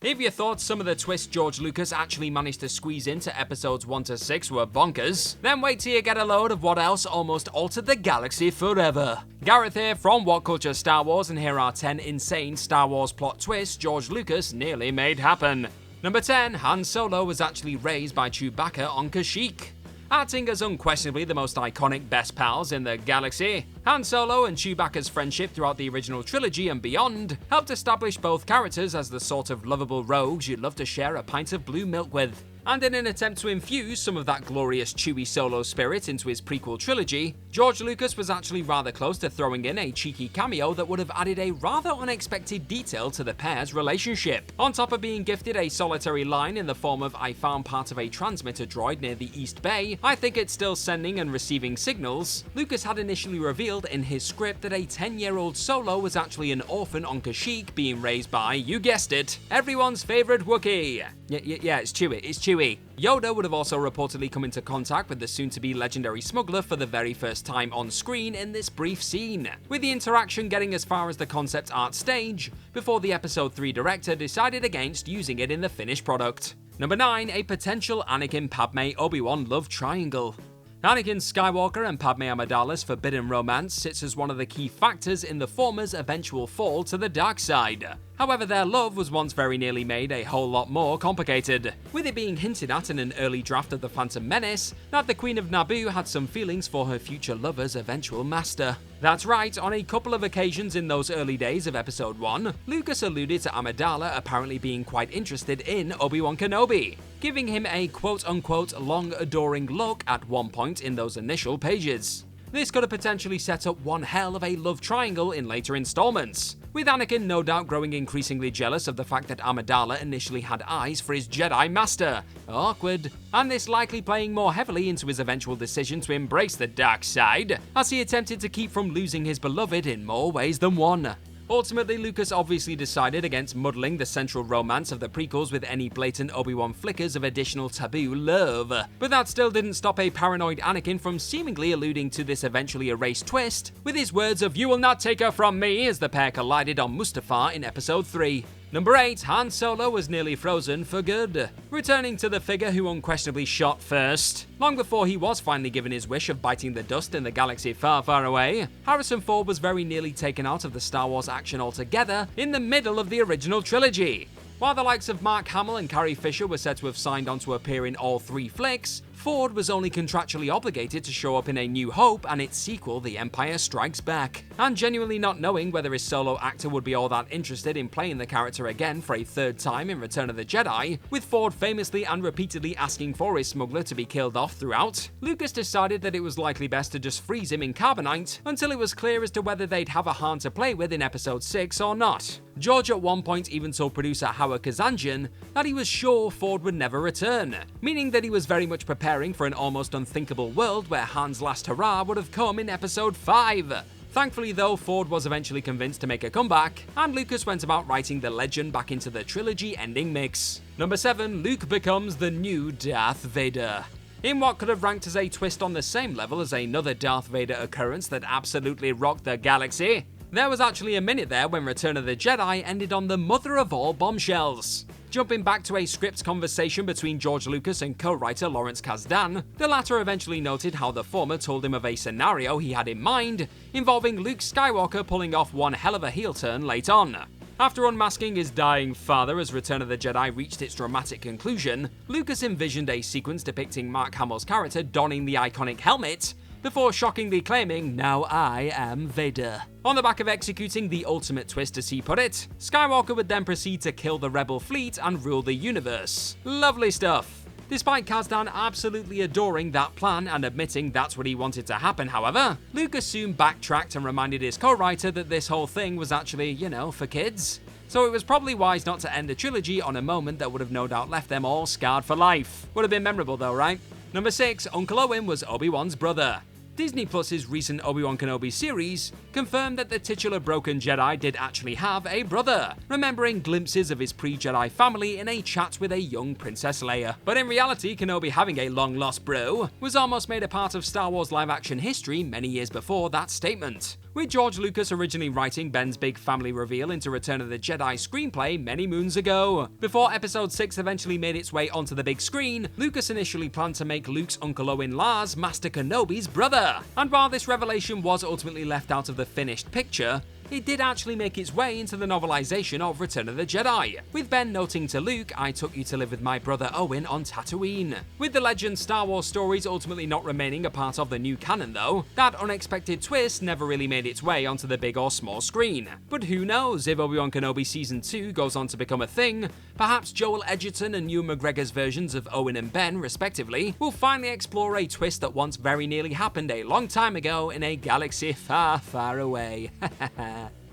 If you thought some of the twists George Lucas actually managed to squeeze into episodes 1 to 6 were bonkers, then wait till you get a load of what else almost altered the galaxy forever. Gareth here from What Culture Star Wars, and here are 10 insane Star Wars plot twists George Lucas nearly made happen. Number 10, Han Solo was actually raised by Chewbacca on Kashyyyk. Acting as unquestionably the most iconic best pals in the galaxy, Han Solo and Chewbacca's friendship throughout the original trilogy and beyond helped establish both characters as the sort of lovable rogues you'd love to share a pint of blue milk with. And in an attempt to infuse some of that glorious Chewie Solo spirit into his prequel trilogy, George Lucas was actually rather close to throwing in a cheeky cameo that would have added a rather unexpected detail to the pair's relationship. On top of being gifted a solitary line in the form of "I found part of a transmitter droid near the East Bay, I think it's still sending and receiving signals," Lucas had initially revealed in his script that a 10-year-old Solo was actually an orphan on Kashyyyk being raised by, you guessed it, everyone's favorite Wookiee. Yeah, it's Chewie. Yoda would have also reportedly come into contact with the soon-to-be legendary smuggler for the very first time on screen in this brief scene, with the interaction getting as far as the concept art stage before the episode 3 director decided against using it in the finished product. Number 9, a potential Anakin Padme ObiWan love triangle. Anakin Skywalker and Padme Amidala's forbidden romance sits as one of the key factors in the former's eventual fall to the dark side. However, their love was once very nearly made a whole lot more complicated, with it being hinted at in an early draft of The Phantom Menace that the Queen of Naboo had some feelings for her future lover's eventual master. That's right, on a couple of occasions in those early days of Episode 1, Lucas alluded to Amidala apparently being quite interested in Obi-Wan Kenobi, giving him a quote-unquote long adoring look at one point in those initial pages. This could have potentially set up one hell of a love triangle in later installments, with Anakin no doubt growing increasingly jealous of the fact that Amidala initially had eyes for his Jedi Master. Awkward. And this likely playing more heavily into his eventual decision to embrace the dark side, as he attempted to keep from losing his beloved in more ways than one. Ultimately, Lucas obviously decided against muddling the central romance of the prequels with any blatant Obi-Wan flickers of additional taboo love. But that still didn't stop a paranoid Anakin from seemingly alluding to this eventually erased twist, with his words of "You will not take her from me" as the pair collided on Mustafar in Episode 3. Number 8, Han Solo was nearly frozen for good, returning to the figure who unquestionably shot first. Long before he was finally given his wish of biting the dust in the galaxy far, far away, Harrison Ford was very nearly taken out of the Star Wars action altogether in the middle of the original trilogy. While the likes of Mark Hamill and Carrie Fisher were said to have signed on to appear in all 3 flicks, Ford was only contractually obligated to show up in A New Hope and its sequel, The Empire Strikes Back. And genuinely not knowing whether his solo actor would be all that interested in playing the character again for a 3rd time in Return of the Jedi, with Ford famously and repeatedly asking for his smuggler to be killed off throughout, Lucas decided that it was likely best to just freeze him in carbonite until it was clear as to whether they'd have a Han to play with in Episode 6 or not. George at one point even told producer Howard Kazanjian that he was sure Ford would never return, meaning that he was very much preparing for an almost unthinkable world where Han's last hurrah would have come in Episode 5. Thankfully though, Ford was eventually convinced to make a comeback, and Lucas went about writing the legend back into the trilogy ending mix. Number 7, Luke becomes the new Darth Vader. In what could have ranked as a twist on the same level as another Darth Vader occurrence that absolutely rocked the galaxy, there was actually a minute there when Return of the Jedi ended on the mother of all bombshells. Jumping back to a script conversation between George Lucas and co-writer Lawrence Kasdan, the latter eventually noted how the former told him of a scenario he had in mind involving Luke Skywalker pulling off one hell of a heel turn late on. After unmasking his dying father as Return of the Jedi reached its dramatic conclusion, Lucas envisioned a sequence depicting Mark Hamill's character donning the iconic helmet, before shockingly claiming, "Now I am Vader." On the back of executing the ultimate twist, as he put it, Skywalker would then proceed to kill the rebel fleet and rule the universe. Lovely stuff. Despite Kasdan absolutely adoring that plan and admitting that's what he wanted to happen, however, Lucas soon backtracked and reminded his co-writer that this whole thing was actually, for kids. So it was probably wise not to end the trilogy on a moment that would have no doubt left them all scarred for life. Would have been memorable though, right? Number 6, Uncle Owen was Obi-Wan's brother. Disney Plus's recent Obi-Wan Kenobi series confirmed that the titular Broken Jedi did actually have a brother, remembering glimpses of his pre-Jedi family in a chat with a young Princess Leia. But in reality, Kenobi having a long-lost bro was almost made a part of Star Wars live-action history many years before that statement, with George Lucas originally writing Ben's big family reveal into Return of the Jedi screenplay many moons ago. Before Episode 6 eventually made its way onto the big screen, Lucas initially planned to make Luke's Uncle Owen Lars Master Kenobi's brother. And while this revelation was ultimately left out of the finished picture, it did actually make its way into the novelization of Return of the Jedi, with Ben noting to Luke, "I took you to live with my brother Owen on Tatooine." With the legend Star Wars stories ultimately not remaining a part of the new canon though, that unexpected twist never really made its way onto the big or small screen. But who knows, if Obi-Wan Kenobi Season 2 goes on to become a thing, perhaps Joel Edgerton and Ewan McGregor's versions of Owen and Ben, respectively, will finally explore a twist that once very nearly happened a long time ago in a galaxy far, far away.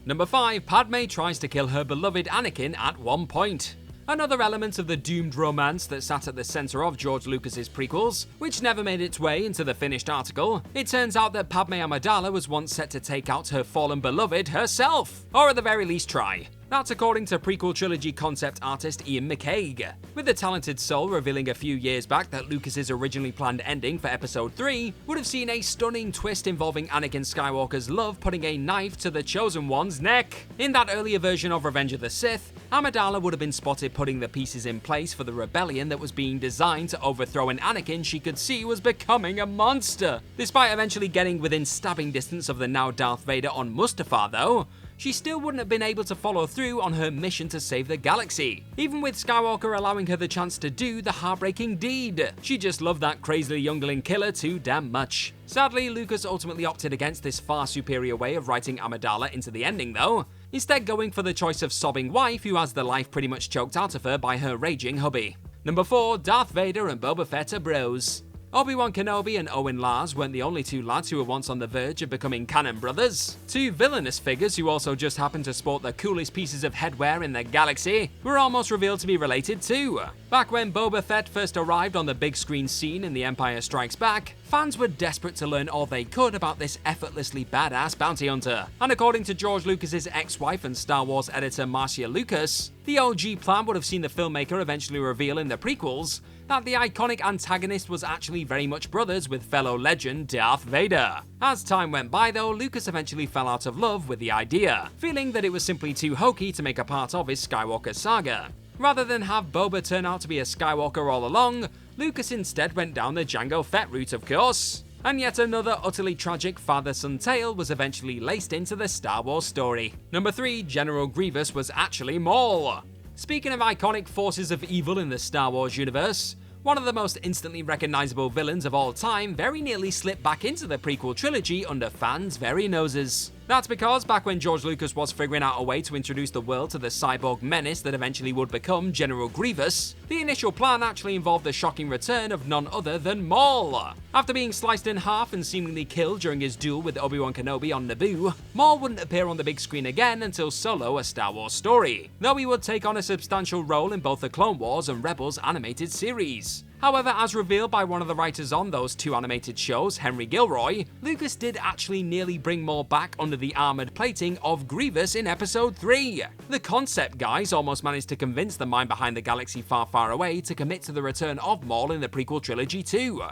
Number 5, Padme tries to kill her beloved Anakin at one point. Another element of the doomed romance that sat at the centre of George Lucas's prequels, which never made its way into the finished article. It turns out that Padme Amidala was once set to take out her fallen beloved herself, or at the very least try. That's according to prequel trilogy concept artist Ian McCaig, with the talented soul revealing a few years back that Lucas's originally planned ending for Episode 3 would have seen a stunning twist involving Anakin Skywalker's love putting a knife to the Chosen One's neck. In that earlier version of Revenge of the Sith, Amidala would have been spotted putting the pieces in place for the rebellion that was being designed to overthrow an Anakin she could see was becoming a monster. Despite eventually getting within stabbing distance of the now Darth Vader on Mustafar though, she still wouldn't have been able to follow through on her mission to save the galaxy, even with Skywalker allowing her the chance to do the heartbreaking deed. She just loved that crazily youngling killer too damn much. Sadly, Lucas ultimately opted against this far superior way of writing Amidala into the ending though, instead going for the choice of sobbing wife who has the life pretty much choked out of her by her raging hubby. Number 4, Darth Vader and Boba Fett are bros. Obi-Wan Kenobi and Owen Lars weren't the only two lads who were once on the verge of becoming canon brothers. Two villainous figures who also just happened to sport the coolest pieces of headwear in the galaxy were almost revealed to be related too. Back when Boba Fett first arrived on the big screen scene in The Empire Strikes Back, fans were desperate to learn all they could about this effortlessly badass bounty hunter. And according to George Lucas's ex-wife and Star Wars editor Marcia Lucas, the OG plan would have seen the filmmaker eventually reveal in the prequels that the iconic antagonist was actually very much brothers with fellow legend Darth Vader. As time went by though, Lucas eventually fell out of love with the idea, feeling that it was simply too hokey to make a part of his Skywalker saga. Rather than have Boba turn out to be a Skywalker all along, Lucas instead went down the Jango Fett route, of course. And yet another utterly tragic father-son tale was eventually laced into the Star Wars story. Number 3, General Grievous was actually Maul. Speaking of iconic forces of evil in the Star Wars universe, one of the most instantly recognizable villains of all time very nearly slipped back into the prequel trilogy under fans' very noses. That's because back when George Lucas was figuring out a way to introduce the world to the cyborg menace that eventually would become General Grievous, the initial plan actually involved the shocking return of none other than Maul. After being sliced in half and seemingly killed during his duel with Obi-Wan Kenobi on Naboo, Maul wouldn't appear on the big screen again until Solo: A Star Wars Story, though he would take on a substantial role in both the Clone Wars and Rebels animated series. However, as revealed by one of the writers on those two animated shows, Henry Gilroy, Lucas did actually nearly bring Maul back under the armoured plating of Grievous in Episode 3. The concept guys almost managed to convince the mind behind the galaxy far, far away to commit to the return of Maul in the prequel trilogy too.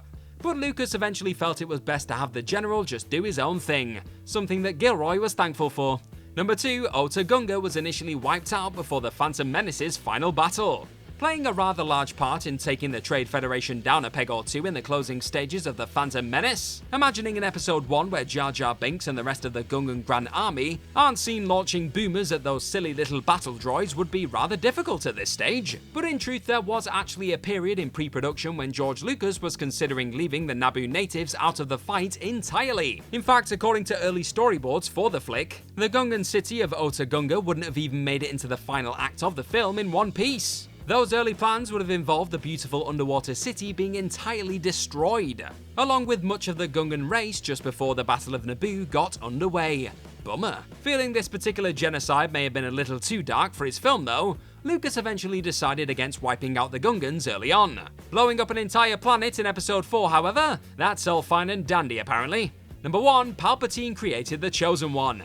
But Lucas eventually felt it was best to have the General just do his own thing, something that Gilroy was thankful for. Number 2, Otoh Gunga was initially wiped out before the Phantom Menace's final battle, playing a rather large part in taking the Trade Federation down a peg or two in the closing stages of the Phantom Menace. Imagining in Episode 1 where Jar Jar Binks and the rest of the Gungan Grand Army aren't seen launching boomers at those silly little battle droids would be rather difficult at this stage. But in truth, there was actually a period in pre-production when George Lucas was considering leaving the Naboo natives out of the fight entirely. In fact, according to early storyboards for the flick, the Gungan city of Otoh Gunga wouldn't have even made it into the final act of the film in one piece. Those early plans would have involved the beautiful underwater city being entirely destroyed, along with much of the Gungan race just before the Battle of Naboo got underway. Bummer. Feeling this particular genocide may have been a little too dark for his film though, Lucas eventually decided against wiping out the Gungans early on. Blowing up an entire planet in Episode 4, however, that's all fine and dandy apparently. Number 1, Palpatine created the Chosen One.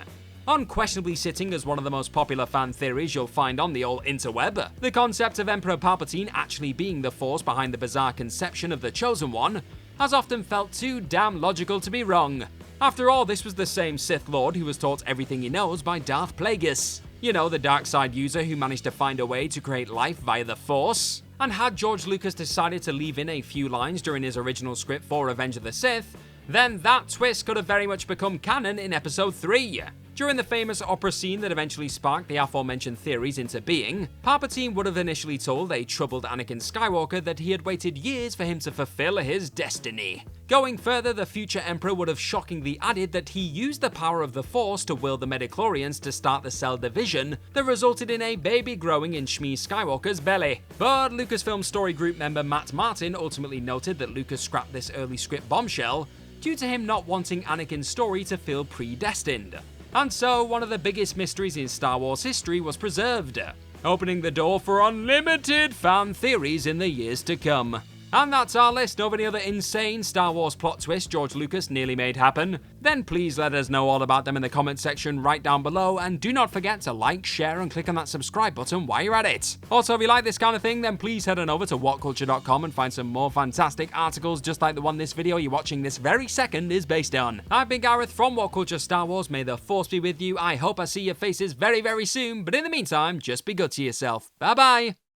Unquestionably sitting as one of the most popular fan theories you'll find on the old interweb, the concept of Emperor Palpatine actually being the force behind the bizarre conception of the Chosen One has often felt too damn logical to be wrong. After all, this was the same Sith Lord who was taught everything he knows by Darth Plagueis. You know, the dark side user who managed to find a way to create life via the Force. And had George Lucas decided to leave in a few lines during his original script for Revenge of the Sith, then that twist could have very much become canon in Episode 3. During the famous opera scene that eventually sparked the aforementioned theories into being, Palpatine would have initially told a troubled Anakin Skywalker that he had waited years for him to fulfill his destiny. Going further, the future Emperor would have shockingly added that he used the power of the Force to will the midichlorians to start the cell division that resulted in a baby growing in Shmi Skywalker's belly. But Lucasfilm story group member Matt Martin ultimately noted that Lucas scrapped this early script bombshell due to him not wanting Anakin's story to feel predestined. And so, one of the biggest mysteries in Star Wars history was preserved, opening the door for unlimited fan theories in the years to come. And that's our list of any other insane Star Wars plot twists George Lucas nearly made happen. Then please let us know all about them in the comment section right down below, and do not forget to like, share, and click on that subscribe button while you're at it. Also, if you like this kind of thing, then please head on over to whatculture.com and find some more fantastic articles just like the one this video you're watching this very second is based on. I've been Gareth from What Culture Star Wars. May the Force be with you. I hope I see your faces very, very soon, but in the meantime, just be good to yourself. Bye bye!